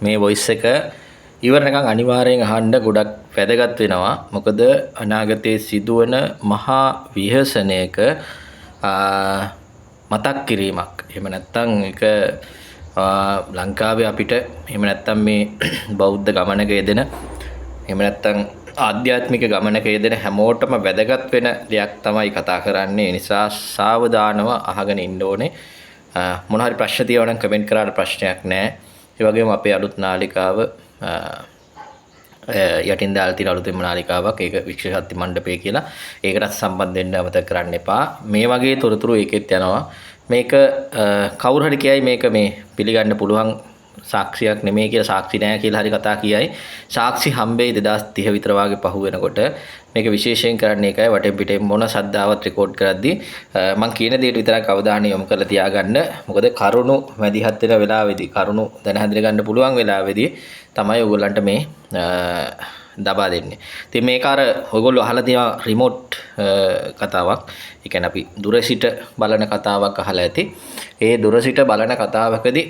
මේ වොයිස් එක ඉවරනකම් අනිවාර්යෙන් අහන්න ගොඩක් වැදගත් වෙනවා. මොකද අනාගතයේ සිදුවන මහා විහසනයක මතක් කිරීමක්. එහෙම නැත්නම් ඒක ලංකාවේ අපිට එහෙම නැත්නම් මේ බෞද්ධ ගමනක යෙදෙන එහෙම නැත්නම් ආධ්‍යාත්මික ගමනක යෙදෙන හැමෝටම වැදගත් වෙන දෙයක් තමයි කතා කරන්නේ. ඒ නිසා සාවධානව අහගෙන ඉන්න ඕනේ. මොන හරි ප්‍රශ්න තියෙනවා නම් කමෙන්ට් කරාට ප්‍රශ්නයක් නැහැ. ඒ වගේම අපේ අලුත් නාලිකාව යටින් දාලා තියෙන අලුතෙන්ම නාලිකාවක් ඒක වික්ෂශක්ති මණ්ඩපය කියලා. ඒකටත් සම්බන්ධ වෙන්න අමතක කරන්න එපා. මේ වගේ තොරතුරු ඒකෙත් යනවා. මේක කවුරු හරි කියයි මේක මේ පිළිගන්න පුළුවන් සාක්ෂියක් නෙමෙයි කියලා සාක්ෂි නැහැ කියලා හරි කතා කියයි. සාක්ෂි හම්බෙයි 2030 විතර වාගේ පහු වෙනකොට. මේක විශේෂයෙන් කරන්නේ ඒකයි වටෙන් පිටේ මොන සද්දාවත් රෙකෝඩ් කරද්දී මම කියන දේට විතරක් අවධානය යොමු කරලා තියාගන්න. මොකද කරුණු මැදිහත් වෙන වෙලාවේදී කරුණු දැන හැඳින ගන්න පුළුවන් වෙලාවේදී තමයි ඔයගොල්ලන්ට මේ දබා දෙන්නේ. ඉතින් මේක අර ඔයගොල්ලෝ අහලා තියෙන රිමෝට් කතාවක්. ඒ කියන්නේ අපි දුර සිට බලන කතාවක් අහලා ඇති. ඒ දුර සිට බලන කතාවකදී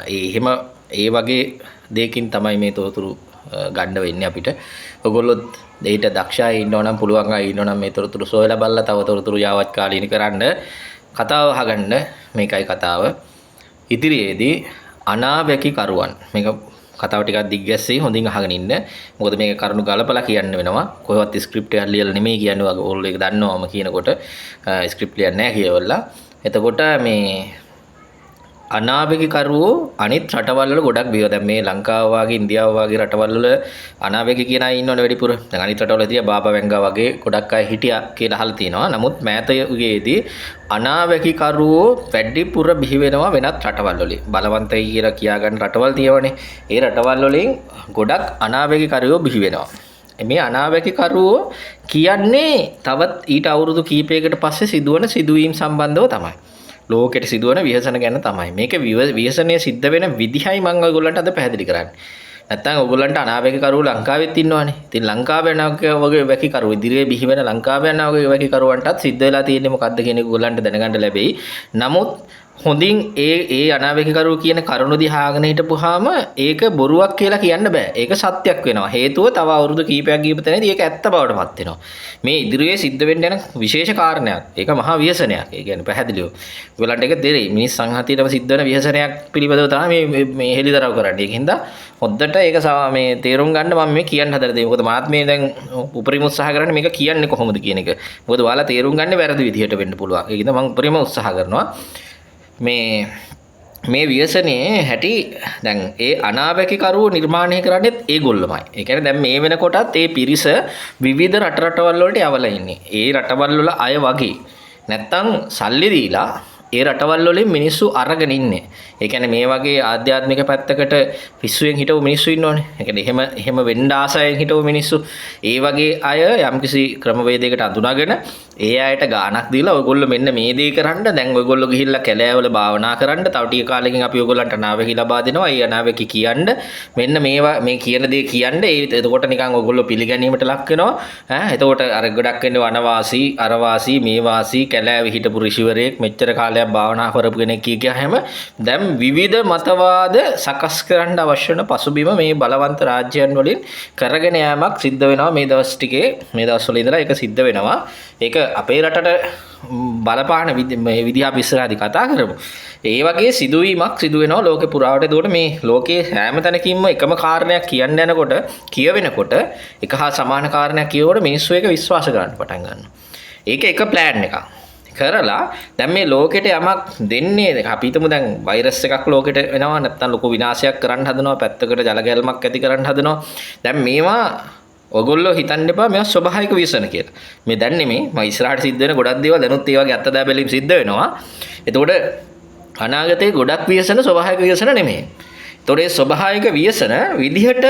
එහෙම ඒ වගේ දෙයකින් තමයි මේ තොරතුරු ගන්න වෙන්නේ අපිට. ඔයගොල්ලොත් දෙයට දක්ෂයි ඉන්නවනම් පුළුවන් අය ඉන්නවනම් මේ තොරතුරු සොයලා බලලා තව තොරතුරු යාවත් කාලීන කරන්න කතාව අහගන්න. මේකයි කතාව. ඉදිරියේදී අනාවැකි කරුවන් මේක කතාව ටිකක් දිග්ගැස්සෙයි හොඳින් අහගෙන ඉන්න. මොකද මේක කරුණු ගලපලා කියන්න වෙනවා. කොහෙවත් ස්ක්‍රිප්ට් එකක් ලියලා නෙමෙයි කියන්නේ. ඔයගොල්ලෝ ඒක දන්නවම කියනකොට ස්ක්‍රිප්ට් ලියන්නේ නැහැ කියවලා. එතකොට මේ අනාවැකිකරුවෝ අනිත් රටවල් වල ගොඩක් බියව. දැන් මේ ලංකාව වගේ ඉන්දියාව වගේ රටවල් වල අනාවැකි කියන අය ඉන්නවනේ වැඩිපුර. දැන් අනිත් රටවල තියා බාබා වැංගා වගේ ගොඩක් අය හිටියා කියලා අහලා තිනවා. නමුත් මෑත යුගයේදී අනාවැකිකරුවෝ වැඩිපුර බිහි වෙනවා වෙනත් රටවල් වලින්. බලවන්තයි කියලා කියාගන්න රටවල් තියෙවනේ. ඒ රටවල් වලින් ගොඩක් අනාවැකිකරුවෝ බිහි වෙනවා. මේ අනාවැකිකරුවෝ කියන්නේ තවත් ඊට අවුරුදු කීපයකට පස්සේ සිදුවන සිදුවීම් සම්බන්ධව තමයි. ලෝකෙට සිදුවන විහසන ගැන තමයි. මේක විහසනය සිද්ධ වෙන විදිහයි මම ඔයගොල්ලන්ට අද පැහැදිලි කරන්නේ. නැත්තම් ඔයගොල්ලන්ට අනාවැකිකරුවෝ ලංකාවෙත් ඉන්නවනේ. ඉතින් ලංකාවේ වගේ වැකිකරුවෝ ඉදිරියේ බිහි වෙන ලංකාවේ වගේ වැකිකරුවන්ටත් සිද්ධ වෙලා තියෙන්නේ මොකද්ද කියන එක ඔයගොල්ලන්ට දැනගන්න ලැබෙයි. නමුත් හොඳින් ඒ අනාවැකිකරුවෝ කියන කරුණු දිහා අහගෙන හිටපුවාම ඒක බොරුවක් කියලා කියන්න බෑ. ඒක සත්‍යයක් වෙනවා. හේතුව තව අවුරුදු කීපයක් ගියපු තැනදී ඒක ඇත්ත බවට පත් වෙනවා. මේ ඉදිරියේ සිද්ධ වෙන්න යන විශේෂ කාරණයක්. ඒක මහා ව්‍යසනයක්. ඒ කියන්නේ පැහැදිලිව. ඔයගලන්ට ඒක දෙරෙයි. මිනිස් සංහතියටම සිද්ධ වෙන ව්‍යසනයක් පිළිබඳව තමයි මේ හෙලිදරව් කරන්නේ. ඒකින්ද හොද්දට ඒක මේ තේරුම් ගන්න මම මේ කියන්න හදලා තියෙන්නේ. මොකද මාත් මේ දැන් උපරිම උත්සාහ කරන්නේ මේක කියන්නේ කොහොමද කියන එක. මොකද ඔයාලා තේරුම් ගන්න වැරදි විදිහට වෙන්න පුළුවන්. ඒකින්ද මම උපරිම උත්සාහ කරනවා. මේ ව්‍යසනයේ හැටි දැන් ඒ අනාවැකිකරුවෝ නිර්මාණය කරන්නේත් ඒගොල්ලොමයි. ඒ කියන්නේ දැන් මේ වෙනකොටත් ඒ පිරිස විවිධ රටවල් වලට යවලා ඉන්නේ. ඒ රටවල් වල අය වගේ. නැත්තම් සල්ලි දීලා ඒ රටවල් වලින් මිනිස්සු අරගෙන ඉන්නේ. ඒ කියන්නේ මේ වගේ ආධ්‍යාත්මික පැත්තකට පිස්සුවෙන් හිටව මිනිස්සු ඉන්නෝනේ. ඒ කියන්නේ එහෙම වෙන්න ආසයෙන් හිටව මිනිස්සු. ඒ වගේ අය යම්කිසි ක්‍රමවේදයකට අඳුනාගෙන ඒ අයට ගාණක් දීලා ඔයගොල්ලෝ මෙන්න මේ දේ කරන්න. දැන් ඔයගොල්ලෝ ගිහිල්ලා කැලෑවල භාවනා කරන්න. තව ටික කාලෙකින් අපි ඔයගොල්ලන්ට අනාවැකි ලබා දෙනවා. ඒ අනාවැකි කියන්න මෙන්න මේවා මේ කියන දේ කියන්න. එතකොට නිකන් ඔයගොල්ලෝ පිළිගැනීමට ලක් වෙනවා. එතකොට අර ගොඩක් වෙන්නේ වනවාසී, අරවාසී, මේවාසී කැලෑවේ හිටපු ඍෂිවරයෙක් මෙච්චර කාලයක් භාවනා කරපු කෙනෙක් කියහම දැන් විවිධ මතවාද සකස් කරන්න අවශ්‍ය වෙන පසුබිම මේ බලවන්ත රාජ්‍යයන් වලින් කරගෙන යාමක් සිද්ධ වෙනවා මේ දවස් ටිකේ. මේ දවස්වල ඉඳලා ඒක සිද්ධ වෙනවා. ඒක අපේ රටට බලපාන මේ විදිහ අපි ඉස්සරහදී කතා කරමු. ඒ වගේ සිදුවීමක් සිදු වෙනවා ලෝකේ පුරාවට. ඒකට මේ ලෝකේ හැම තැනකින්ම එකම කාරණයක් කියන්න යනකොට කියවෙනකොට එක හා සමාන කාරණයක් කියවකොට මිනිස්සු ඒක විශ්වාස කරන්න පටන් ගන්නවා. ඒක එක ප්ලෑන් එකක් කරලා දැන් මේ ලෝකෙට යමක් දෙන්නේ අපි හිතමු දැන් වෛරස් එකක් ලෝකෙට වෙනවා නැත්නම් ලොකු විනාශයක් කරන්න හදනවා පැත්තකට ජල ගැල්මක් ඇති කරන්න හදනවා. දැන් මේවා ඔයගොල්ලෝ හිතන්න එපා මේවා ස්වභාවික ව්‍යසන කියලා. මේ දැන් නෙමෙයි මම ඉස්සරහට සිද්ධ වෙන ගොඩක් දේවල් දැනුත් ඒ වගේ අත්දැක බැලීම් සිද්ධ වෙනවා. එතකොට අනාගතේ ගොඩක් ව්‍යසන ස්වභාවික ව්‍යසන නෙමෙයි. ඒතොර ඒ ස්වභාවික ව්‍යසන විදිහට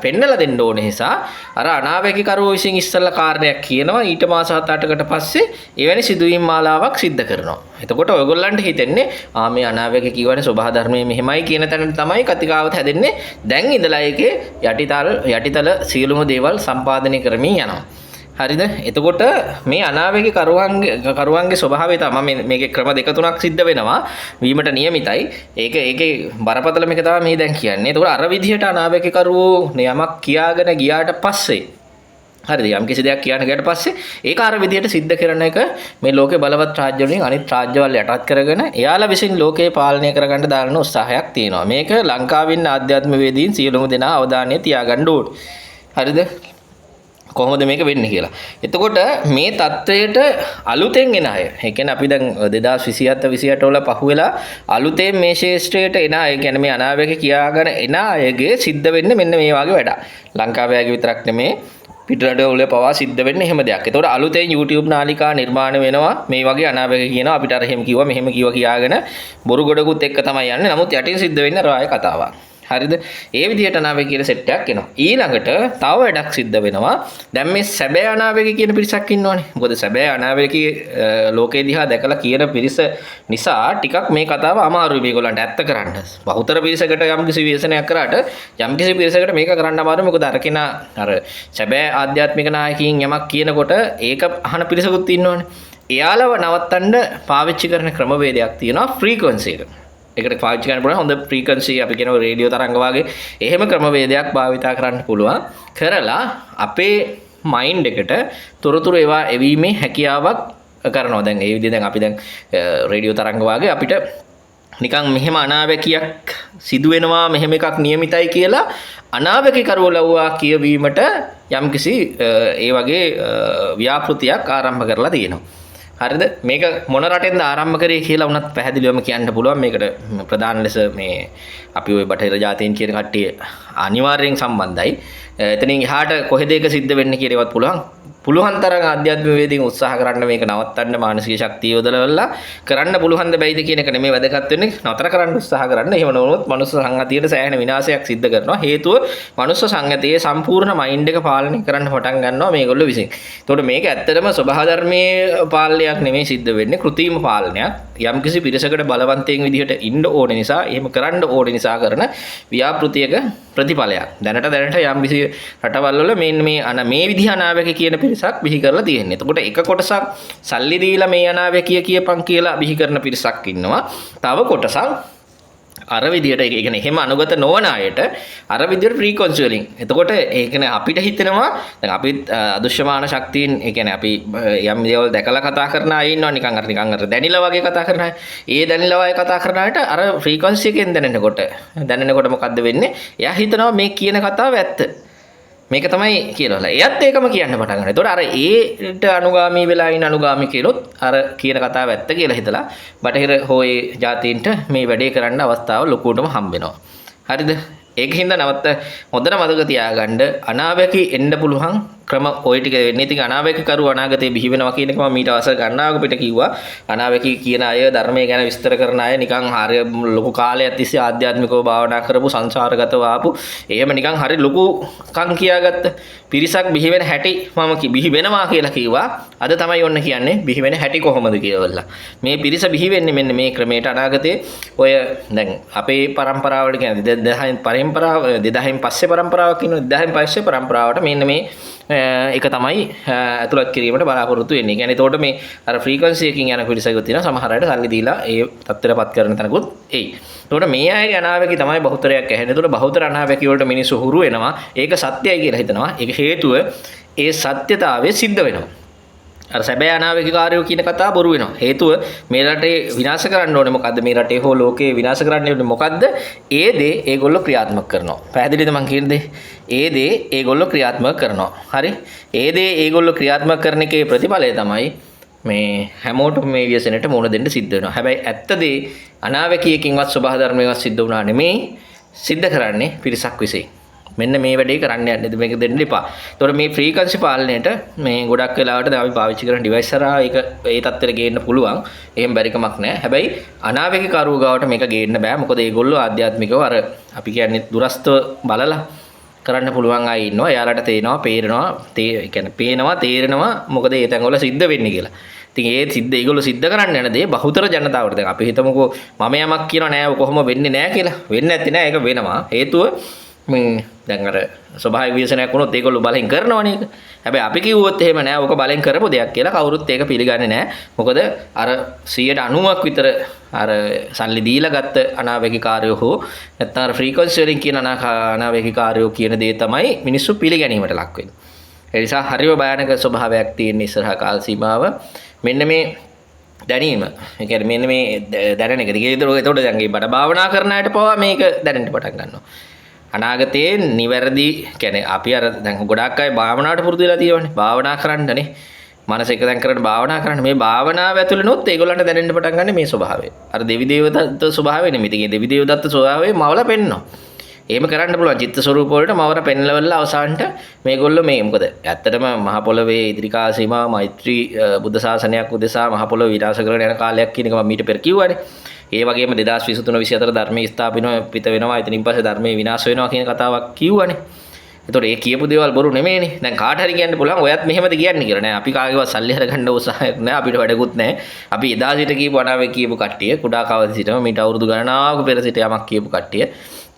පෙන්නලා දෙන්න ඕන නිසා අර අනාවැකිකරුවෝ විසින් ඉස්සල්ලා කාරණයක් කියනවා ඊට මාස 7-8කට පස්සේ එවැනි සිදුවීම් මාලාවක් සිද්ධ කරනවා. එතකොට ඔයගොල්ලන්ට හිතෙන්නේ මේ අනාවැකි කියවනේ ස්වභාව ධර්මයේ මෙහෙමයි කියන තැන තමයි කතිකාවත හැදෙන්නේ. දැන් ඉඳලා ඒකේ යටිතල සියලුම දේවල් සම්පාදනය කරමින් යනවා. හරිද? එතකොට මේ අනාවේගී කරුවන්ගේ ස්වභාවය තමයි මේකේ ක්‍රම දෙක තුනක් සිද්ධ වෙනවා. වීමට නියමිතයි. ඒකේ බරපතලම එක තමයි මේ දැන් කියන්නේ. එතකොට අර විදිහට අනාවේගී කරුවෝ යමක් කියාගෙන ගියාට පස්සේ හරිද? යම් කිසි දෙයක් කියන්න ගියාට පස්සේ ඒක අර විදිහට සිද්ධ කරන එක මේ ලෝකේ බලවත් රාජ්‍ය වලින් අනිත් රාජ්‍යවල යටත් කරගෙන එයාලා විසින් ලෝකේ පාලනය කරගන්න දාන උත්සාහයක් තියෙනවා. මේක ලංකාවේ ඉන්න ආධ්‍යාත්මවේදීන් සියලුම දෙනා අවධානය තියාගන්න ඕනේ. හරිද? කොහොමද මේක වෙන්නේ කියලා. එතකොට මේ தത്വයට අලුතෙන් එන අය, ඒ කියන්නේ අපි දැන් 2027 28 වල පහුවෙලා අලුතෙන් මේ ශේෂ්ත්‍රයට එන අය, කියන්නේ මේ අනාවේග කියාගෙන එන අයගේ සිද්ධ වෙන්නේ මෙන්න මේ වගේ වැඩක්. ලංකාවේ විතරක් නෙමේ පිටරටවල පවා සිද්ධ වෙන්නේ එහෙම දෙයක්. ඒතකොට අලුතෙන් YouTube නාලිකා නිර්මාණය වෙනවා මේ වගේ අනාවේග කියනවා අපිට අර එහෙම කිව්වා මෙහෙම කිව්වා කියාගෙන බොරු ගොඩකුත් එක්ක තමයි යන්නේ. නමුත් යටින් සිද්ධ වෙන්නේ රාය කතාවක්. හරිද? ඒ විදිහට අනාවේග කියන සෙට් එකක් එනවා. ඊළඟට තව වැඩක් සිද්ධ වෙනවා. දැන් මේ සැබෑ අනාවේග කියන පිරිසක් ඉන්නවනේ. මොකද සැබෑ අනාවේග ලෝකේ දිහා දැකලා කියන පිරිස නිසා ටිකක් මේ කතාව අමාරුයි මේගොල්ලන්ට ඇත්ත කරන්න. බහුතර පිරිසකට යම්කිසි ව්‍යසනයක් කරාට යම්කිසි පිරිසකට මේක කරන්න අමාරුයි. මොකද අර කෙනා අර සැබෑ ආධ්‍යාත්මික නායකයින් යමක් කියනකොට ඒක අහන පිරිසකුත් ඉන්නවනේ. එයාලව නවත්තන්න පාවිච්චි කරන ක්‍රමවේදයක් තියෙනවා ෆ්‍රීකවන්සි එක. ඒකට පාවිච්චි කරන්න පුළුවන් හොඳ ෆ්‍රීකවන්සි අපි කියනවා රේඩියෝ තරංග වගේ එහෙම ක්‍රමවේදයක් භාවිතා කරන්න පුළුවන්. කරලා අපේ මයින්ඩ් එකට තොරතුරු ඒවා එවීමේ හැකියාවක් කරනවා. දැන් ඒ විදිහට දැන් අපි දැන් රේඩියෝ තරංග වගේ අපිට නිකන් මෙහෙම අනාවැකියක් සිදු වෙනවා මෙහෙම එකක් නියමිතයි කියලා අනාවැකි කරවලවුවා කියවීමට යම්කිසි ඒ වගේ ව්‍යාපෘතියක් ආරම්භ කරලා තියෙනවා. හරිද? මේක මොන රටෙන්ද ආරම්භ කරේ කියලා උනත් පැහැදිලිවම කියන්න පුළුවන්. මේකට ප්‍රධාන ලෙස මේ අපි ওই බටහිර ජාතීන් කියන කට්ටිය අනිවාර්යෙන් සම්බන්ධයි. එතනින් එහාට කොහෙද ඒක සිද්ධ වෙන්නේ කියලාවත් පුළුවන් තරම් ආධ්‍යාත්මිකවේදීන් උත්සාහ කරන්න මේක නවත්තන්න මානසික ශක්තිය යොදලා කරන්න පුළුවන් ද බැයිද කියන එක නෙමෙයි වැදගත් වෙන්නේ. නතර කරන්න උත්සාහ කරන්න. එහෙම නොවුනොත් මනුස්ස සංගතියට සෑහෙන විනාශයක් සිද්ධ කරනවා. හේතුව මනුස්ස සංගතියේ සම්පූර්ණ මයින්ඩ් එක පාලනය කරන්න පටන් ගන්නවා මේගොල්ලෝ විසින්. ඒතකොට මේක ඇත්තටම ස්වභාව ධර්මයේ පාලනයක් නෙමෙයි සිද්ධ වෙන්නේ. කෘත්‍රිම පාලනයක්. යම්කිසි පිරිසකට බලවන්තයෙන් විදිහට ඉන්න ඕන නිසා, එහෙම කරන්න ඕන නිසා කරන ව්‍යාපෘතියක ප්‍රතිඵලයක්. දැනට යම්කිසි රටවල් වල මේ විදිහ අනාවැකි කියන පිරිසක් බිහි කරලා තියෙන්නේ. එතකොට එක කොටසක් සල්ලි දීලා මේ අනාවැකිය කියපන් කියලා බිහි කරන පිරිසක් ඉන්නවා. තව කොටසක් අර විදියට ඒ කියන්නේ එහෙම අනුගත නොවන අයට අර විදියට ෆ්‍රීකවන්සි වලින්. එතකොට ඒ කියන්නේ අපිට හිතෙනවා දැන් අපි අදෘශ්‍යමාන ශක්තියින් ඒ කියන්නේ අපි යම් දේවල් දැකලා කතා කරන අය ඉන්නවා නිකන් අර දැනිලා වගේ කතා කරන අය. ඒ දැනිලා වගේ කතා කරන අයට අර ෆ්‍රීකවන්සි එකෙන් දැනෙනකොට මොකද්ද වෙන්නේ? එයා හිතනවා මේ කියන කතාව ඇත්ත. මේක තමයි කියලා. එයත් ඒකම කියන්න පටන් ගන්නවා. ඒතකොට අර ඒට අනුගාමී වෙලා ඉන්න අනුගාමී කියනොත් අර කියන කතාව ඇත්ත කියලා හිතලා බටහිර හොයේ ජාතීන්ට මේ වැඩේ කරන්න අවස්ථාව ලොකුවටම හම්බ වෙනවා. හරිද? ඒකින්ද හොඳට මතක තියාගන්න අනාවැකි එන්න පුළුවන් ක්‍රම ඔය ටික වෙන්නේ. ඉතින් අනාවැකි කරු අනාගතේ බිහි වෙනවා කියන එක මම ඊට අවසර ගන්නාක පිට කිව්වා. අනාවැකි කියන අය ධර්මයේ ගැන විස්තර කරන අය නිකන් හරිය ලොකු කාලයක් තිස්සේ ආධ්‍යාත්මිකව භාවනා කරපු සංසාරගතව ආපු එහෙම නිකන් හරි ලොකු කන් කියාගත්ත පිරිසක් බිහි වෙන හැටි මම බිහි වෙනවා කියලා කිව්වා. අද තමයි ඔන්න කියන්නේ බිහි වෙන හැටි කොහොමද කියලා. මේ පිරිස බිහි වෙන්නේ මෙන්න මේ ක්‍රමයට අනාගතේ ඔය දැන් අපේ પરම්පරාවට කියන්නේ 2000න් පස්සේ પરම්පරාවක් ඉන්නවා. 2000න් පස්සේ પરම්පරාවට මෙන්න මේ එක තමයි ඇතුළත් කිරීමට බලාපොරොත්තු වෙන්නේ. කියන්නේ එතකොට මේ අර ෆ්‍රීකවන්සි එකකින් යන පිරිසකුත් තියෙනවා. සමහර අයට සල්ලි දීලා ඒ තත්ත්වයටපත් කරන තැනකුත් එයි. එතකොට මේ අයගේ අනාවැකි තමයි බහුතරයක් ඇහෙන්නේ. එතකොට බහුතර අනාවැකි වලට මිනිස්සු හුරු වෙනවා. ඒක සත්‍යයි කියලා හිතනවා. ඒක හේතුව ඒ සත්‍යතාවය සිද්ධ වෙනවා. අර සැබෑ අනාවැකිකාරයෝ කියන කතාව බොරු වෙනවා. හේතුව මේ රටේ විනාශ කරන්න ඕනේ මොකද්ද? මේ රටේ හෝ ලෝකේ විනාශ කරන්න ඕනේ මොකද්ද? ඒ දේ ඒගොල්ලෝ ක්‍රියාත්මක කරනවා. පැහැදිලිද මං කියන දේ? ඒ දේ ඒගොල්ලෝ ක්‍රියාත්මක කරනවා. හරි? ඒ දේ ඒගොල්ලෝ ක්‍රියාත්මක කරන එකේ ප්‍රතිඵලය තමයි මේ හැමෝටම මේ ව්‍යසනයට මුහුණ දෙන්න සිද්ධ වෙනවා. හැබැයි ඇත්ත දේ අනාවැකියකින්වත් ස්වභාව ධර්මයවත් සිද්ධ වුණා නෙමේ. සිද්ධ කරන්නේ පිරිසක් විසින්. මෙන්න මේ වැඩේ කරන්න යන්න මේක දෙන්න එපා. ඒතකොට මේ ෆ්‍රීකවන්සි පාලනයට මේ ගොඩක් වෙලාවට දැන් අපි පාවිච්චි කරන ඩිවයිස් හරහා ඒක ඒ තත්ත්වෙට ගේන්න පුළුවන්. එහෙම බැරි කමක් නැහැ. හැබැයි අනාවැකි කරුව ගාවට මේක ගේන්න බෑ. මොකද ඒගොල්ලෝ ආධ්‍යාත්මිකව අර අපි කියන්නේ දුරස්තව බලලා කරන්න පුළුවන් අය ඉන්නවා. එයාලට තේරෙනවා මොකද ඒ තැන්වල සිද්ධ වෙන්නේ කියලා. ඉතින් ඒගොල්ලෝ සිද්ධ කරන්න යන දේ බහුතර ජනතාවට දැන් අපි හිතමුකෝ මම යමක් කියනවා නෑ කොහොම වෙන්නේ නෑ කියලා. වෙන්නේ නැති නෑ ඒක වෙනවා. හේතුව මේ දැන් අර ස්වභාවික විශ්ලේෂණයක් වුණොත් ඒගොල්ලෝ බලෙන් කරනවනේ ඒක. හැබැයි අපි කිව්වොත් එහෙම නෑ ඕක බලෙන් කරපු දෙයක් කියලා කවුරුත් ඒක පිළිගන්නේ නෑ. මොකද අර 90%ක් විතර අර සල්ලි දීලා ගත්ත අනාවැකිකාරයෝ හෝ නැත්නම් අර ෆ්‍රීකවන්සි වලින් කියන අනාවැකිකාරයෝ කියන දේ තමයි මිනිස්සු පිළිගැනීමට ලක් වෙන්නේ. ඒ නිසා හරිව භයානක ස්වභාවයක් තියෙන ඉස්සරහා කාල සීමාව මෙන්න මේ දැනීම. ඒ කියන්නේ මෙන්න මේ දැනෙන එක. ඒතකොට දැන් මේ බඩ භාවනා කරන අයට පවා මේක දැනෙන්න පටන් ගන්නවා. අනාගතයේ නිවැරදි කියන්නේ අපි අර දැන් ගොඩාක් අය භාවනාවට පුරුදු වෙලා තියෙනවානේ. භාවනා කරන්නනේ. මනස එක දැන් කරගෙන භාවනා කරන්න. මේ භාවනාව ඇතුළේනොත් ඒගොල්ලන්ට දැනෙන්න පටන් ගන්න මේ ස්වභාවය. අර දෙවි දේවදත්ත ස්වභාවය නෙමෙයි. ඉතින් දෙවි දේවදත්ත ස්වභාවය මවලා පෙන්නනවා. එහෙම කරන්න පුළුවන් චිත්ත ස්වරූප වලට මවර පෙන්ලවල අවසානට මේගොල්ලෝ මේ මොකද ඇත්තටම මහ පොළවේ ඉදිරි කාල සීමාව මෛත්‍රී බුද්ධ ශාසනයක් උදෙසා මහ පොළොව විනාශ කරගෙන යන කාලයක් කියන එක මම මීට පෙර කිව්වනේ. ඒ වගේම 2023 24 ධර්මයේ ස්ථාපිත වෙනවා. එතනින් පස්සේ ධර්මයේ විනාශ වෙනවා කියන කතාවක් කිව්වනේ. ඒතකොට ඒ කියපු දේවල් බොරු නෙමෙයිනේ. දැන් කාට හරි කියන්න පුළුවන් ඔයත් මෙහෙමද කියන්නේ කියලා නෑ. අපි කාගේවත් සල්ලි හරගන්න උත්සාහයක් නෑ. අපිට වැඩකුත් නෑ. අපි එදා සිට කියපු අනාවේ කියපු කට්ටිය කුඩා කවද සිටම මීට අවුරුදු ගණනාවක පෙර සිට යමක් කියපු කට්ටිය.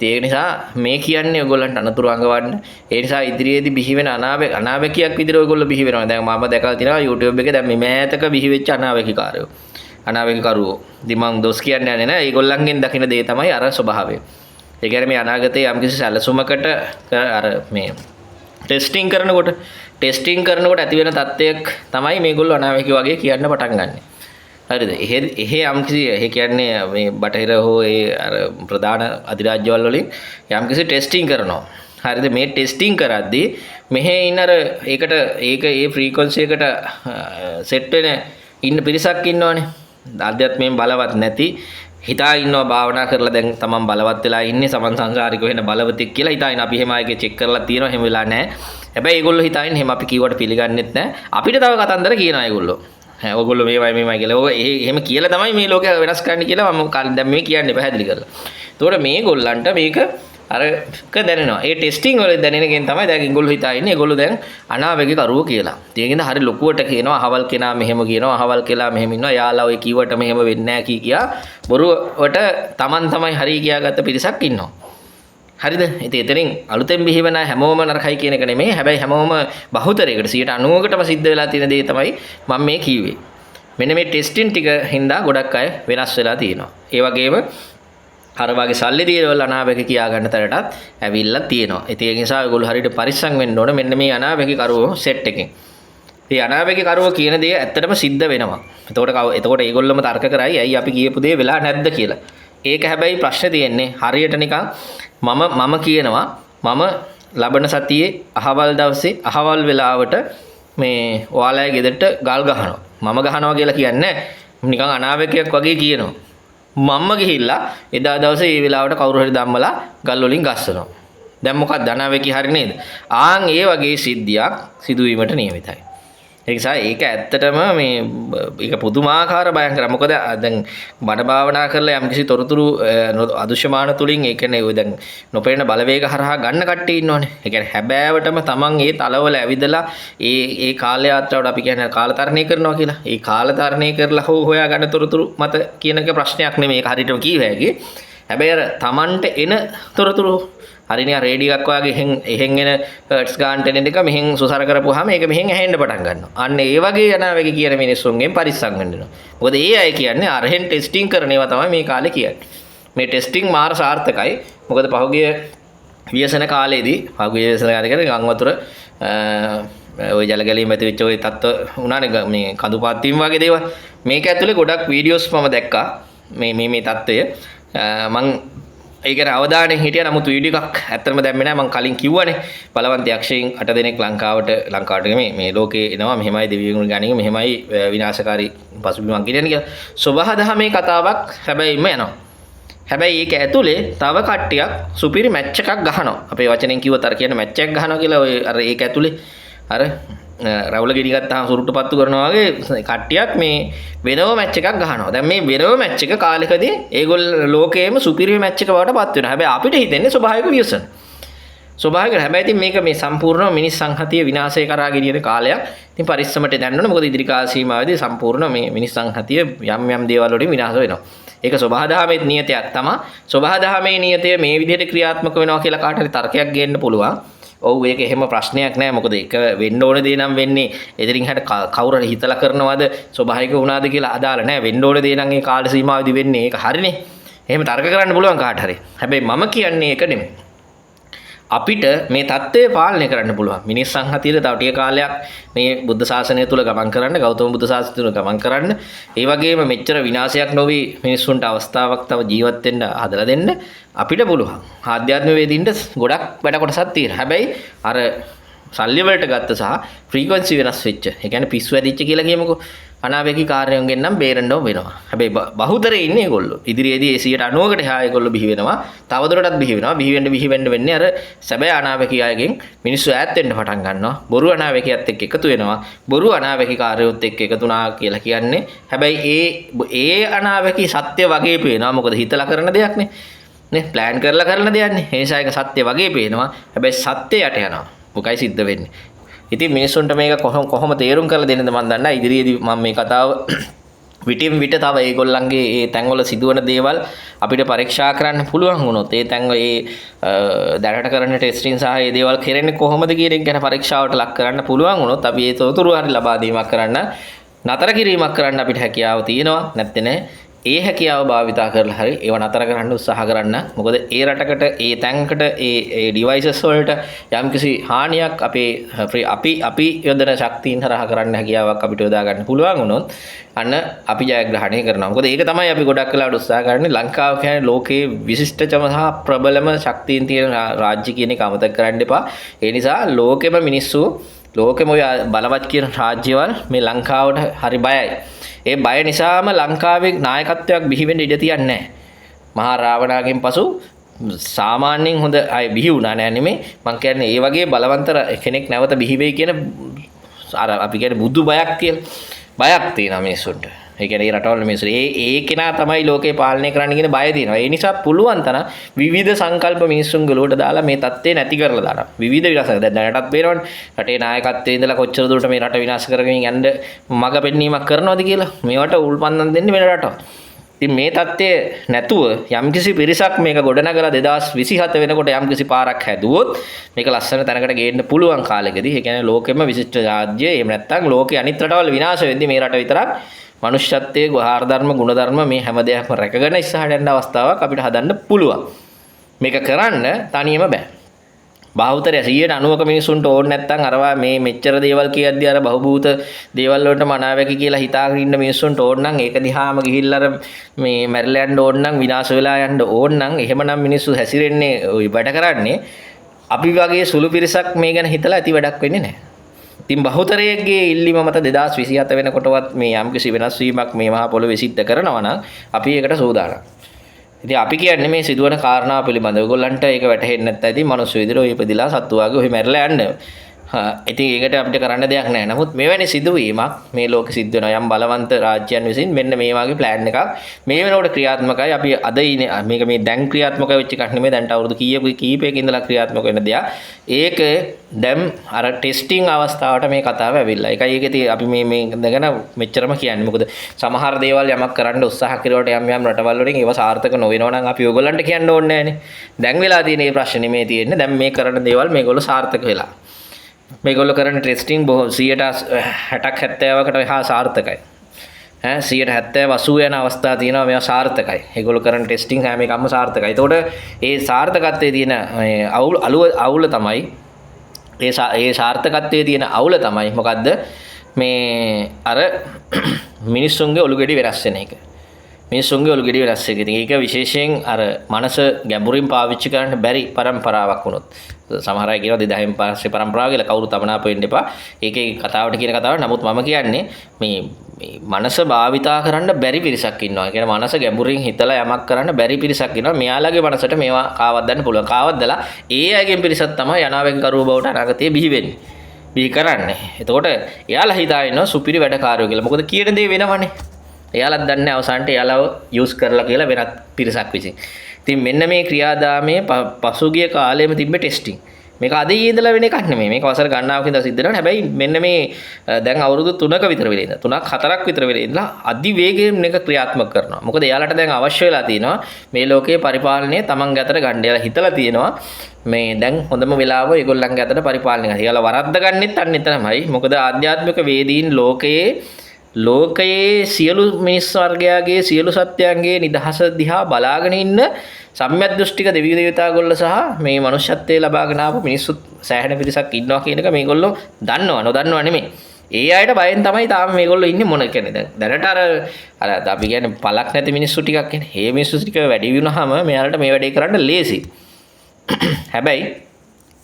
ඒ නිසා මේ කියන්නේ ඔයගොල්ලන්ට අනතුරු අඟවන්න. ඒ නිසා ඉදිරියේදී බිහි වෙන අනාවැකියක් විදිහට ඔයගොල්ලෝ බිහි වෙනවා. දැන් මම දැකලා තියෙනවා YouTube එකේ දැන් මේ මෑතක බිහි වෙච්ච අනාවැකිකාරයෝ. අනාවැකිකරුවෝ. ඉතින් මම දොස් කියන්නේ නැහැ. ඒගොල්ලන්ගෙන් දකින දේ තමයි අර ස්වභාවය. ඒ කියන්නේ මේ අනාගතයේ යම්කිසි සැලසුමකට අර මේ ටෙස්ටිං කරනකොට ඇති වෙන තත්ත්වයක් තමයි මේගොල්ලෝ අනාවැකි වගේ කියන්න පටන් ගන්නෙ. හරිද? එහෙ යම්කිසි එහෙ කියන්නේ මේ බටහිර හෝ ඒ අර ප්‍රධාන අධිරාජ්‍යවල වලින් යම්කිසි ටෙස්ටිං කරනවා. හරිද? මේ ටෙස්ටිං කරද්දී මෙහෙ ඉන්න අර ඒක ඒ ෆ්‍රීකවන්සි එකට සෙට් වෙන ඉන්න පිරිසක් ඉන්නවනේ. ආධ්‍යාත්මයෙන් බලවත් නැති හිතා ඉන්නවා භාවනා කරලා දැන් තමන් බලවත් වෙලා ඉන්නේ සමන් සංසාරික වෙන බලවතෙක් කියලා හිතාගෙන අපි එහෙම ආයේ චෙක් කරලා තියෙනවා එහෙම වෙලා නැහැ. හැබැයි ඒගොල්ලෝ හිතාගෙන එහෙම අපි කිව්වට පිළිගන්නෙත් නැහැ. අපිට තව කතන්දර කියනවා ඒගොල්ලෝ. ඔයගොල්ලෝ මේවයි කියලා. ඔය එහෙම කියලා තමයි මේ ලෝකය වෙනස් කරන්න කියලා මම දැන් මේ කියන්නේ පැහැදිලි කරලා. ඒතකොට මේගොල්ලන්ට මේක අරක දැනෙනවා. ඒ ටෙස්ටිං වල දැනෙනකෙන් තමයි දැන් ඒගොල්ලෝ හිතා ඉන්නේ ඒගොල්ලෝ දැන් අනාවැකි කරුවෝ කියලා. ඒකින්ද හරි ලොකුවට කියනවා අහවල් කෙනා මෙහෙම කියනවා අහවල් කෙනා මෙහෙම ඉන්නවා. යාලා ඔය කිව්වට මෙහෙම වෙන්නේ නැහැ කියා බොරුවට Taman තමයි හරි කියාගත්ත පිරිසක් ඉන්නවා. හරිද? ඉතින් එතනින් අලුතෙන් බිහිවන හැමෝම නරකයි කියන එක නෙමෙයි. හැබැයි හැමෝම බහුතරයකට 90%කටම සිද්ධ වෙලා තියෙන දේ තමයි මම මේ කිව්වේ. මෙන්න මේ ටෙස්ටින් ටික හින්දා ගොඩක් අය වෙනස් වෙලා තියෙනවා. ඒ වගේම අර වගේ සල්ලි දීලා අනාවැකි කියා ගන්න තරටත් ඇවිල්ලා තියෙනවා. ඉතින් ඒ නිසා ඔයගොල්ලෝ හරියට පරිස්සම් වෙන්න ඕන මෙන්න මේ අනාවැකි කරුවෝ සෙට් එකෙන්. මේ අනාවැකි කරුවෝ කියන දේ ඇත්තටම සිද්ධ වෙනවා. එතකොට ඒගොල්ලොම තර්ක කරයි ඇයි අපි කියපු දේ වෙලා නැද්ද කියලා. ඒක හැබැයි ප්‍රශ්නේ තියෙන්නේ හරියට නිකන් මම කියනවා මම ලබන සතියේ අහවල් දවසේ අහවල් වෙලාවට මේ ඔයාලගේ ගෙදරට ගල් ගහනවා. මම ගහනවා කියලා කියන්නේ නිකන් අනාවැකියක් වගේ කියනවා. මම්ම ගිහිල්ලා එදා දවසේ ඒ වෙලාවට කවුරු හරි ධම්මලා ගල් වලින් ගස්සනවා. දැන් මොකක්ද අනාවැකි හරි නේද? ආන් ඒ වගේ සිද්ධියක් සිදුවීමට නියමිතයි. ඒ නිසා ඒක ඇත්තටම මේ ඒක පුදුමාකාර භයංකර. මොකද දැන් බණ භාවනා කරලා යම්කිසි තොරතුරු අදෘශ්‍යමාන තුලින් ඒ කියන්නේ ඔය දැන් නොපෙනෙන බලවේග හරහා ගන්න කට්ටිය ඉන්නවනේ. ඒ කියන්නේ හැබෑවටම තමන් ඒ තලවල ඇවිදලා ඒ කාල යාත්‍රාවට අපි කියන්නේ කාලතරණය කරනවා කියලා. ඒ කාලතරණය කරලා හොයා ගන්න තොරතුරු මත කියන එක ප්‍රශ්නයක් නෙමෙයි. ඒක හරියටම කීව හැකි. හැබැයි අර තමන්ට එන තොරතුරු හරිනේ රේඩියෝ එකක් වගේ එහෙන් එන හර්ට්ස් ගන්නට එන එක මෙහෙන් සුසර කරපුවාම ඒක මෙහෙන් ඇහෙන්න පටන් ගන්නවා. අන්න ඒ වගේ අනාවැකි කියන මිනිස්සුන්ගෙන් පරිස්සම් වෙන්න වෙනවා. මොකද ඒ අය කියන්නේ අරහෙන් ටෙස්ටිං කරන ඒවා තමයි මේ කාලේ කියන්නේ. මේ ටෙස්ටිං මාර සාර්ථකයි. මොකද පහුගිය ව්‍යසන කාලේදී පහුගිය ව්‍යසන කාලේ ගම් වතුර ওই ජල ගැලීම් ඇති වෙච්ච ওই තත්ත්ව උනානේ මේ කඳු පාත්වීම් වගේ දේවල්. මේක ඇතුලේ ගොඩක් වීඩියෝස් මම දැක්කා. මේ තත්ත්වය මං ඒකට අවධානය හිටියා. නමුත් වීඩියෝ එකක් ඇත්තටම දැම්මේ නැහැ. මම කලින් කිව්වනේ බලවන්ත යක්ෂයන් 8 දෙනෙක් ලංකාවට මේ ලෝකේ එනවා මෙහෙමයි දෙවියන් ගණන් මෙහෙමයි විනාශකාරී පසුබිමක් ගෙනියන කියලා. සබහා දහමේ කතාවක් හැබැයිම යනවා. හැබැයි ඒක ඇතුලේ තව කට්ටියක් සුපිරි මැච් එකක් ගහනවා. අපේ වචනෙන් කිව්වොත් අර කියන මැච් එකක් ගහනවා කියලා ඔය අර ඒක ඇතුලේ අර රවුල ගෙඩි ගත්තාම සුරුට්ටු පත්තු කරනවා වගේ කට්ටියක් මේ වෙනම මැච් එකක් ගහනවා. දැන් මේ වෙනම මැච් එක කාලෙකදී ඒගොල්ලෝ ලෝකයේම සුපිරි මැච් එක වඩ පත් වෙනවා. හැබැයි අපිට හිතෙන්නේ ස්වභාවික ව්‍යසන. ස්වභාවික හැබැයි ඉතින් මේක මේ සම්පූර්ණ මිනිස් සංහතිය විනාශය කරා ගෙනියන කාලයක්. ඉතින් පරිස්සමට දැනන්න ඕනේ. මොකද ඉදිරි කාල සීමාවේදී සම්පූර්ණ මේ මිනිස් සංහතිය යම් දේවල් වලින් විනාශ වෙනවා. ඒක සබහාදහමේ නියතයක් තමයි. සබහාදහමේ නියතය මේ විදිහට ක්‍රියාත්මක වෙනවා කියලා කාට හරි තර්කයක් ගේන්න පුළුවන්. ඔව් ඒක එහෙම ප්‍රශ්නයක් නෑ. මොකද ඒක වෙන්න ඕන දේ නම් වෙන්නේ. එදිරින් හැට කවුරු හරි හිතලා කරනවද ස්වභාවික වුණාද කියලා අදාළ නෑ. වෙන්න ඕන දේ නම් ඒ කාල සීමාවෙදි වෙන්නේ. ඒක හරිනේ. එහෙම තර්ක කරන්න පුළුවන් කාට හරි. හැබැයි මම කියන්නේ ඒක නෙමෙයි. අපිට මේ தත්ත්වය පාලනය කරන්න පුළුවන්. මිනිස් සංහතියේ තව ටික කාලයක් මේ බුද්ධ ශාසනය තුල ගමන් කරන්න, ගෞතම බුද්ධ ශාසනය තුල ගමන් කරන්න, ඒ වගේම මෙච්චර විනාශයක් නොවි මිනිස්සුන්ට අවස්ථාවක් තව ජීවත් වෙන්න හදලා දෙන්න අපිට පුළුවන්. ආධ්‍යාත්මික වේදින්ට ගොඩක් වැඩ කොටසක් තියෙනවා. හැබැයි අර සල්ලි වලට ගත්ත සහ ෆ්‍රීකවන්සි වෙනස් වෙච්ච. ඒ කියන්නේ පිස්සු ඇදිච්ච කියලා කියමුකෝ. අනාවේකී කාර්යයෙන් නම් බේරෙන්න වෙනවා. හැබැයි බහුතරේ ඉන්නේ ඒගොල්ලෝ. ඉදිරියේදී 190කට එහා ඒගොල්ලෝ බිහි වෙනවා. තවදුරටත් බිහි වෙනවා. බිහි වෙන්න වෙන්නේ අර සැබෑ අනාවේකී අයගෙන් මිනිස්සු ඈත් වෙන්න පටන් ගන්නවා. බොරු අනාවේකියත් එක්ක එකතු වෙනවා. බොරු අනාවේකී කාර්යොත් එක්ක එකතු වුණා කියලා කියන්නේ. හැබැයි ඒ අනාවේකී සත්‍ය වගේ පේනවා. මොකද හිතලා කරන දෙයක් නේ. ප්ලෑන් කරලා කරන දෙයක් නේ. ඒ නිසා ඒක සත්‍ය වගේ පේනවා. හැබැයි සත්‍ය යට යනවා. මොකයි සිද්ධ වෙන්නේ? ඉතින් මිනිස්සුන්ට මේක කොහොම තේරුම් කරලා දෙන්නද මම දන්නේ නැහැ. ඉදිරියේදී මම මේ කතාව විටින් විට තව ඒගොල්ලන්ගේ ඒ තැන්වල සිදුවන දේවල් අපිට පරීක්ෂා කරන්න පුළුවන් වුණොත් ඒ තැන්වල දැනට කරන ටෙස්ටිං සහ ඒ දේවල් කෙරෙන්නේ කොහොමද කියන එක ගැන පරීක්ෂාවට ලක් කරන්න පුළුවන් වුණොත් අපි ඒ තොරතුරු හරි ලබා දීමක් කරන්න නතර කිරීමක් කරන්න අපිට හැකියාව තියෙනවා. නැත්නම් ඒ හැකියාව භාවිතා කරලා හරි ඒව නතර කරන්න උත්සාහ කරන්න. මොකද ඒ රටකට ඒ තැන්කට ඒ ඩිවයිසස් වලට යම්කිසි හානියක් අපි යොදන ශක්තියින් හරහා කරන්න හැකියාවක් අපිට යොදා ගන්න පුළුවන් වුණොත් අන්න අපි ජයග්‍රහණය කරනවා. මොකද ඒක තමයි අපි ගොඩක් වෙලාවට උත්සාහ කරන්නේ. ලංකාව කියන්නේ ලෝකයේ විශිෂ්ටතම සහ ප්‍රබලම ශක්තියින් තියෙන රාජ්‍ය කියන එක අමතක කරන්න එපා. ඒ නිසා ලෝකෙම මිනිස්සු ලෝකෙම ඔය බලවත් කියන රාජ්‍යවල් මේ ලංකාවට හරි බයයි. ඒ බය නිසාම ලංකාවේ නායකත්වයක් බිහි වෙන්න ඉඩ තියන්නේ නැහැ. මහා රාවණාගෙන් පසු සාමාන්‍යයෙන් හොඳ අය බිහි වුණා නෑ නෙමෙයි. මං කියන්නේ ඒ වගේ බලවන්ත කෙනෙක් නැවත බිහි වෙයි කියන අර අපි කියන්නේ බුදු බයක් කියලා. බයක් තියෙනවා මිනිස්සුන්ට. ඒ කියන්නේ ඒ රටවල මිනිස්සු ඒ කෙනා තමයි ලෝකේ පාලනය කරන්න කියන බය තියෙනවා. ඒ නිසා පුළුවන් තරම් විවිධ සංකල්ප මිනිස්සුන්ගේ ලෝට දාලා මේ தත්ත්වේ නැති කරලා දානවා. විවිධ විනාශක දැන් දැනටත් පේනවනේ. රටේ නායකත්වයේ ඉඳලා කොච්චර දුරට මේ රට විනාශ කරගෙන යන්න මඟ පෙන්වීමක් කරනවද කියලා. මේවට උල්පන්දම් දෙන්නේ වෙන රටවල්. ඉතින් මේ தත්ත්වය නැතුව යම්කිසි පිරිසක් මේක ගොඩනගලා 2027 වෙනකොට යම්කිසි පාරක් හැදුවොත් මේක ලස්සන තැනකට ගේන්න පුළුවන් කාලෙකදී. ඒ කියන්නේ ලෝකෙම විශිෂ්ට රාජ්‍ය එහෙම නැත්නම් ලෝකේ අනිත් රටවල් විනාශ වෙද්දී මේ රට විතරක් මනුෂ්‍යත්වයේ ගුහාර ධර්ම ගුණ ධර්ම මේ හැම දෙයක්ම රැකගෙන ඉස්සරහට යන්න අවස්ථාවක් අපිට හදන්න පුළුවන්. මේක කරන්න තනියම බෑ. බහුතරය 90ක මිනිසුන්ට ඕනේ නැත්නම් අරවා මේ මෙච්චර දේවල් කියද්දී අර බහුබූත දේවල් වලට මනාවැකි කියලා හිතාගෙන ඉන්න මිනිසුන්ට ඕන නම් ඒක දිහාම ගිහිල්ලා අර මේ මැරිලා යන්න ඕන නම් විනාශ වෙලා යන්න ඕන නම් එහෙමනම් මිනිස්සු හැසිරෙන්නේ ওই වැඩ කරන්නේ අපි වගේ සුළු පිරිසක් මේ ගැන හිතලා ඇති වැඩක් වෙන්නේ නැහැ. ඉතින් බහුතරයේගේ ඉල්ලීම මත 2027 වෙනකොටවත් මේ යම්කිසි වෙනස් වීමක් මේ මහා පොළොවේ සිද්ධ කරනවා නම් අපි ඒකට සූදානම්. ඉතින් අපි කියන්නේ මේ සිදුවන කාරණා පිළිබඳව ඔයගොල්ලන්ට ඒක වැටහෙන්නේ නැත්නම් ඉතින් මිනිස්සු විදිහට ඔය ඉපදිලා සත්තු වගේ ඔය මැරලා යන්න. ඉතින් ඒකට අපිට කරන්න දෙයක් නැහැ. නමුත් මෙවැනි සිදුවීමක් මේ ලෝකෙ සිද්ධ වෙනවා යම් බලවන්ත රාජ්‍යයන් විසින් මෙන්න මේ වගේ ප්ලෑන් එකක් මේ වෙනකොට ක්‍රියාත්මකයි. අපි අද ඉන්නේ මේක මේ දැන් ක්‍රියාත්මක වෙච්ච එකක් නෙමෙයි. දැන්ට අවුරුදු කීපයක ඉඳලා ක්‍රියාත්මක වෙන දෙයක්. ඒක දැන් අර ටෙස්ටිං අවස්ථාවට මේ කතාව ඇවිල්ලා. ඒකයි ඒකේ අපි මේ දැනගෙන මෙච්චරම කියන්නේ. මොකද සමහර දේවල් යමක් කරන්න උත්සාහ කරුවට යම් රටවල් වලින් ඒව සාර්ථක නොවෙනවා නම් අපි ඔයගොල්ලන්ට කියන්න ඕනේ නැහැනේ. දැන් වෙලා තියෙන මේ ප්‍රශ්නේ මේ තියෙන්නේ. දැන් මේ කරන දේවල් මේගොල්ලෝ සාර්ථක වෙලා. මේගොල්ලෝ කරන ටෙස්ටිං බොහෝ 60ක් 70කට එහා සාර්ථකයි. 70 80 යන අවස්ථා තියෙනවා මේවා සාර්ථකයි. ඒගොල්ලෝ කරන ටෙස්ටිං හැම එකක්ම සාර්ථකයි. ඒතකොට ඒ සාර්ථකත්වයේ තියෙන අවුල තමයි ඒ සාර්ථකත්වයේ තියෙන අවුල තමයි මොකද්ද? මේ අර මිනිස්සුන්ගේ ඔලු ගෙඩි වෙනස් වෙන එක. මිනිස්සුන්ගේ ඔලු ගෙඩි වෙනස් වෙන එක. ඉතින් ඒක විශේෂයෙන් අර මනස ගැඹුරින් පාවිච්චි කරන්න බැරි පරම්පරාවක් වුණොත්. සමහර අය කියනවා 2000න් පස්සේ පරම්පරාව කියලා කවුරුත් අමනාප වෙන්න එපා. ඒකේ කතාවට කියන කතාව. නමුත් මම කියන්නේ මේ මනස භාවිතා කරන්න බැරි පිරිසක් ඉන්නවා. ඒ කියන්නේ මනස ගැඹුරින් හිතලා යමක් කරන්න බැරි පිරිසක් ඉන්නවා. මෙයාලගේ මනසට මේවා කාවද්දන්න පුළුවන්. කාවද්දලා ඒ අයගෙන් පිරිසක් තමයි අනාවැකි කරුව බවට අනාගතයේ බිහි වෙන්නේ. බිහි කරන්නේ. එතකොට එයාලා හිතා ඉන්නවා සුපිරි වැඩකාරයෝ කියලා. මොකද කියන දේ වෙනවනේ. එයාලත් දන්නේ අවසානට එයාලව යූස් කරලා කියලා වෙනත් පිරිසක් විසින්. ඉතින් මෙන්න මේ ක්‍රියාදාමයේ පසුගිය කාලෙම තිබ්බ ටෙස්ටිං. මේක අද ඉඳලා වෙන එකක් නෙමෙයි. මේක වසර ගණනාවක ඉඳලා සිද්ධ වෙනවා. හැබැයි මෙන්න මේ දැන් අවුරුදු 3ක විතර වෙලා ඉඳලා 3ක් 4ක් විතර වෙලා ඉඳලා අධි වේගයෙන් මේක ක්‍රියාත්මක කරනවා. මොකද එයාලට දැන් අවශ්‍ය වෙලා තියෙනවා මේ ලෝකයේ පරිපාලනය තමන් ගැතට ගන්න. එයාලා හිතලා තියෙනවා මේ දැන් හොඳම වෙලාව ඒගොල්ලන්ගේ අතට පරිපාලනය කරන්න. එයාලා වරද්ද ගන්නෙත් අන්න එතනමයි. මොකද ආධ්‍යාත්මික වේදීන් ලෝකයේ සියලු මිනිස් වර්ගයාගේ සියලු සත්‍යයන්ගේ නිදහස දිහා බලාගෙන ඉන්න සම්‍යක් දෘෂ්ටික දෙවි දේවතාවුගොල්ලෝ සහ මේ මනුෂ්‍යත්වයේ ලබාගෙන ආපු මිනිස්සු සෑහෙන පිරිසක් ඉන්නවා කියන එක මේගොල්ලෝ දන්නවා නොදන්නව නෙමෙයි. ඒ අයට බයෙන් තමයි තාම මේගොල්ලෝ ඉන්නේ මොන කියන්නේ දැනට අර අපි කියන්නේ පළක් නැති මිනිස්සු ටිකක් කියන්නේ. මේ මිනිස්සු ටික වැඩි වුණාම මෙයාලට මේ වැඩේ කරන්න ලේසි. හැබැයි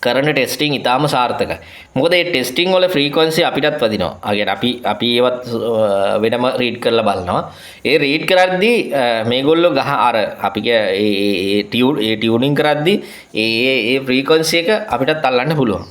කරන ටෙස්ටිං ඉතාම සාර්ථකයි. මොකද මේ ටෙස්ටිං වල ෆ්‍රීකවන්සි අපිටත් වදිනවා. අපි ඒවත් වෙනම රීඩ් කරලා බලනවා. ඒ රීඩ් කරද්දී මේගොල්ලෝ අර අපි ඒ ටියුනින් කරද්දී ඒ ෆ්‍රීකවන්සි එක අපිටත් අල්ලන්න පුළුවන්.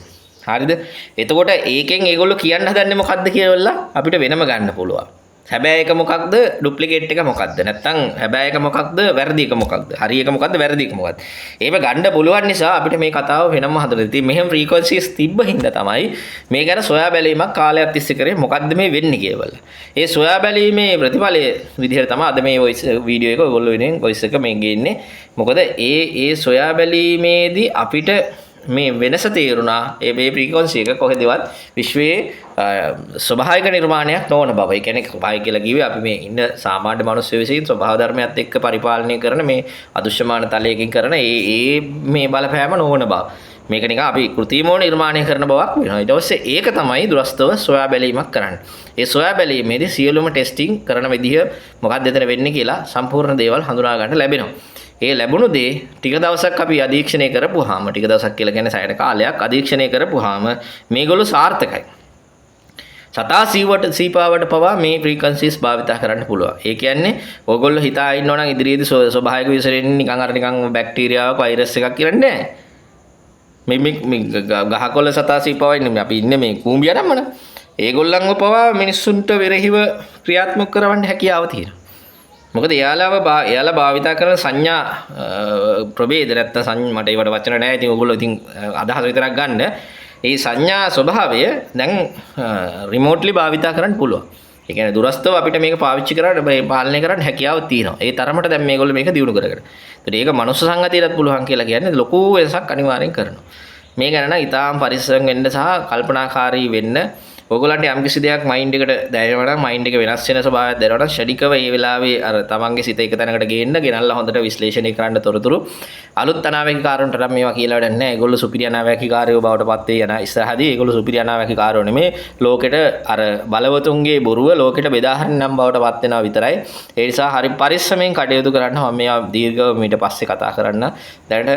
හරිද? එතකොට ඒකෙන් ඒගොල්ලෝ කියන්න හදන්නේ මොකද්ද කියලා අපිට වෙනම ගන්න පුළුවන්. හැබැයි එක මොකක්ද ඩුප්ලිකේට් එක මොකක්ද නැත්නම් හැබැයි එක මොකක්ද වැරදි එක මොකක්ද හරි එක මොකක්ද වැරදි එක මොකක්ද ඒක ගන්න පුළුවන් නිසා අපිට මේ කතාව වෙනම හදලා ඉතින් මෙහෙම ෆ්‍රීකවන්සිස් තිබ්බ හින්දා තමයි මේ ගැන සොයා බැලීමක් කාලයක් තිස්සේ කරේ මොකක්ද මේ වෙන්නේ කියලා. ඒ සොයා බැලීමේ ප්‍රතිඵලයේ විදිහට තමයි අද මේ වොයිස් වීඩියෝ එක ඔයගොල්ලෝ වෙනින් වොයිස් එක මේ ගේන්නේ. මොකද ඒ සොයා බැලීමේදී අපිට මේ වෙනස තේරුණා මේ ෆ්‍රීකවන්සි එක කොහෙදවත් විශ්වයේ ස්වභාවික නිර්මාණයක් නොවන බව. ඒ කියන්නේ ස්වභාවික කියලා කිව්වේ අපි මේ ඉන්න සාමාන්‍ය මිනිස්සු විසින් ස්වභාව ධර්මයත් එක්ක පරිපාලනය කරන මේ අදෘශ්‍යමාන තලයකින් කරන මේ බලපෑම නොවන බව. මේක නිකන් අපි කෘත්‍රිමව නිර්මාණය කරන බවක් වෙනවා. ඊට පස්සේ ඒක තමයි දුරස්තව සොයා බැලීමක් කරන්නේ. ඒ සොයා බැලීමේදී සියලුම ටෙස්ටිං කරන විදිහ මොකක්ද එතන වෙන්නේ කියලා සම්පූර්ණ දේවල් හඳුනා ගන්න ලැබෙනවා. ඒ ලැබුණු දේ ටික දවසක් අපි අධීක්ෂණය කරපුවාම ටික දවසක් කියලා කියන්නේ සෑහෙන කාලයක් අධීක්ෂණය කරපුවාම මේගොල්ලෝ සාර්ථකයි. සතා සීපාවට පවා මේ ෆ්‍රීකවන්සිස් භාවිතා කරන්න පුළුවන්. ඒ කියන්නේ ඕගොල්ලෝ හිතා ඉන්නවා නම් ඉදිරියේදී ස්වභාවික විසරෙන්නේ නිකන් නිකන් බැක්ටීරියාවක් වෛරස් එකක් කියලා නෑ. මේ ගහකොළ සතා සීපාව ඉන්නේ අපි ඉන්නේ මේ කූඹිය නම්මන. ඒගොල්ලන්ව පවා මිනිස්සුන්ට විරහිව ක්‍රියාත්මක කරවන්න හැකියාව තියෙනවා. මොකද එයාලා භාවිතා කරන සංඥා ප්‍රභේද නැත්නම් මට ඒවට වචන නැහැ. ඉතින් ඔයගොල්ලෝ ඉතින් අදහස විතරක් ගන්න. ඒ සංඥා ස්වභාවය දැන් රිමෝට්ලි භාවිතා කරන්න පුළුවන්. ඒ කියන්නේ දුරස්තව අපිට මේක පාවිච්චි කරලා මේ පාලනය කරන්න හැකියාව තියෙනවා. ඒ තරමට දැන් මේගොල්ලෝ මේක දියුණු කරගෙන. ඒත් ඒක මනුස්ස සංගතියටත් පුළුවන් කියලා කියන්නේ ලොකු වෙනසක් අනිවාර්යෙන් කරනවා. මේ ගැන නම් ඊටාම් පරිස්සම් වෙන්න සහ කල්පනාකාරී වෙන්න. ඔයගොල්ලන්ට යම් කිසි දෙයක් මයින්ඩ් එකට දැනෙනවා නම් මයින්ඩ් එක වෙනස් වෙන ස්වභාවයක් දැනෙනවා නම් ෂඩිකව ඒ වෙලාවේ අර තමන්ගේ සිත එක තැනකට ගෙනල්ලා හොඳට විශ්ලේෂණය කරන්න තොරතුරු අලුත් අනාවැකිකාරයන්ට නම් මේවා කියලා වැඩක් නැහැ. ඒගොල්ලෝ සුපිරි අනාවැකිකාරයෝ බවට පත් වෙයි යන ඉස්සරහදී ඒගොල්ලෝ සුපිරි අනාවැකිකාරයෝ නෙමේ ලෝකෙට අර බලවතුන්ගේ බොරුව ලෝකෙට බෙදාහරින්න නම් බවට පත් වෙනවා විතරයි. ඒ නිසා හරි පරිස්සමෙන් කටයුතු කරන්න. මම මේවා දීර්ඝව ඊට පස්සේ කතා කරන්න. දැනට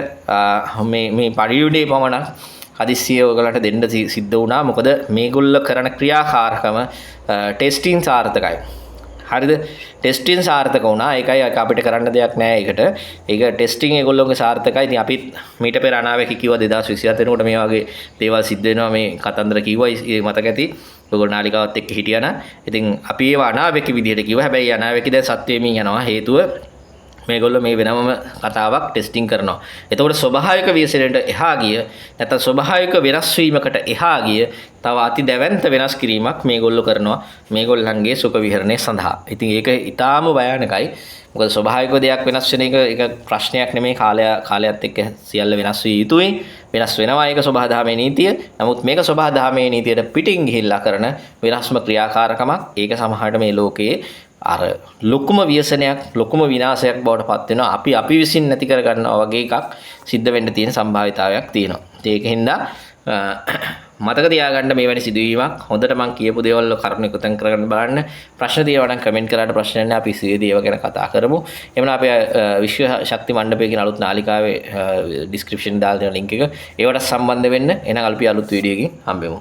මේ පරියුඩේ පමණක් හදිස්සිය ඔයගලන්ට දෙන්න සිද්ධ වුණා. මොකද මේගොල්ලෝ කරන ක්‍රියාකාරකම ටෙස්ටිං සාර්ථකයි. හරිද? ටෙස්ටිං සාර්ථක වුණා. ඒකයි අපිට කරන්න දෙයක් නැහැ ඒකට. ඒක ටෙස්ටිං ඒගොල්ලෝගේ සාර්ථකයි. ඉතින් අපිත් මීට පෙර අනාවැකි කිව්වා 2027 වෙනකොට මේ වගේ දේවල් සිද්ධ වෙනවා මේ කතන්දර කිව්වා. ඒ මතක ඇති. ඔයගොල්ලෝ නාලිකාවත් එක්ක හිටියා නම්. ඉතින් අපි ඒව අනාවැකි විදිහට කිව්වා. හැබැයි අනාවැකි දැන් සත්‍ය වෙමින් යනවා. හේතුව මේගොල්ලෝ මේ වෙනම කතාවක් ටෙස්ටිං කරනවා. එතකොට ස්වභාවික විශ්ලේෂණයට එහා ගිය නැත්නම් ස්වභාවික වෙනස් වීමකට එහා ගිය තව අති දැවැන්ත වෙනස් කිරීමක් මේගොල්ලෝ කරනවා මේගොල්ලන්ගේ සුඛ විහරණය සඳහා. ඉතින් ඒක ඊටාම භයානකයි. මොකද ස්වභාවික දෙයක් වෙනස් වෙන එක ප්‍රශ්නයක් නෙමෙයි. කාලයත් එක්ක සියල්ල වෙනස් වී යුතුයි. වෙනස් වෙනවා ඒක ස්වභාවධර්මයේ නීතිය. නමුත් මේක ස්වභාවධර්මයේ නීතියට පිටින් ගිහිල්ලා කරන වෙනස්ම ක්‍රියාකාරකමක්. ඒක සමහරට මේ ලෝකයේ අර ලොකුම ව්‍යසනයක් ලොකුම විනාශයක් බවට පත් වෙනවා. අපි විසින් නැති කර ගන්නවා වගේ එකක් සිද්ධ වෙන්න තියෙන සම්භාවිතාවයක් තියෙනවා. ඒකින්ද මතක තියාගන්න මේ වැනි සිදුවීමක් හොඳට මම කියපු දේවල් වල කරුණු එකතෙන් කරගන්න බලන්න. ප්‍රශ්න තියෙනවා නම් කමෙන්ට් කරලා ප්‍රශ්න නැහැ. අපි සියදී ඒවා ගැන කතා කරමු. එhmenan අපේ විශ්ව ශක්ති මණ්ඩපයේ කියන අලුත් නාලිකාවේ ඩිස්ක්‍රිප්ෂන් දාලා තියෙන ලින්ක් එක ඒවට සම්බන්ධ වෙන්න. එහෙනම් අපි අලුත් වීඩියෝ එකකින් හම්බෙමු.